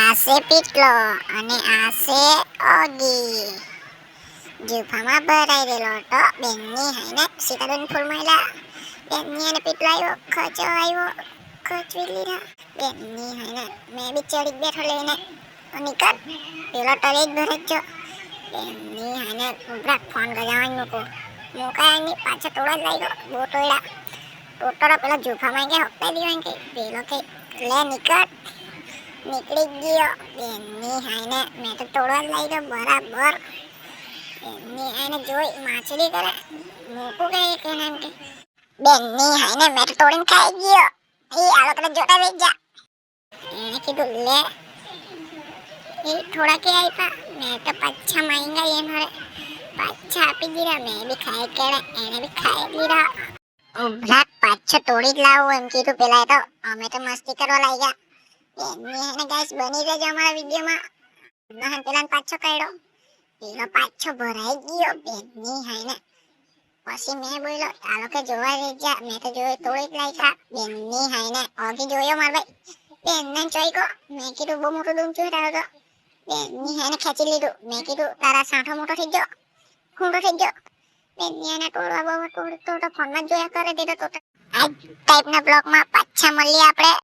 આસે પીટલો અને આસે ઓગી જુફામાં ભરાઈ રહેલો હતો. બેનની હાઈને સીતાબેન ફૂલ મળ્યા. બેનની એને પીટલો આવ્યો, ખચો આવ્યો, ખચવી લીધા. બેનની હાઈને મેં બી ચડી બેઠો લઈને નીકળ પેલો ટરે જ ભરે જ જો. બેનની હાઈને ઉભરાક ફોન ગજાવાની મૂકાય એની પાછળ તોડા જ લાગ્યો. બહુ તોડ્યા. ટોટરો પેલા જુફામાં કે હપ્તા દીવાય કે પેલો કે લે નીકળ. નીકળી ગયો. બેનની હાઈને મેં તો તોડવા જ લાગ્યો બરાબર. બેનની હાઈને જોઈ માછલી કરે મૂકું કે એમ કે બેનની હાઈને મેં તો તોડીને ખાઈ ગયો. એ આ લોકો જોતા રહી જા. એને કીધું લે. એ થોડા કે આપ્યા. મેં તો પાછા માંગ્યા એમ હરે પાછા આપી દીધા. મેં બી ખાઈ કેળે એને બી ખાઈ લીધા. ઉભરાક પાછો તોડી જ લાવું એમ કીધું પેલા. તો અમે તો મસ્તી કરવા લાગ્યા. બેનની હાઈને ગાઈસ બની રહેજો અમારા વિડીયોમાં. નહન પેલાને પાછો કાઢ્યો. પેલો પાછો ભરાઈ ગયો. બેનની હાઈને પછી મેં બોલ્યો આ લોકો જોવા રહી જા. મેં તો જોઈ તોડી જ લાગ્યા. બેનની હાઈને ઓગી જોયો માર ભાઈ. બેનને ચોઈ ગયો. મેં કીધું બહુ મોટું ડૂમ જોઈ રહ્યો હતો. બેનની હાઈને ખેંચી લીધું. મેં કીધું તારા સાંઠો મોટો થઈ ગયો, ખૂંટો થઈ ગયો. બેનની હાઈને તોડવા બહુ તોડ ફોનમાં જોયા કરે દીધો. આ ટાઈપના બ્લોગમાં પાછા મળીએ આપણે.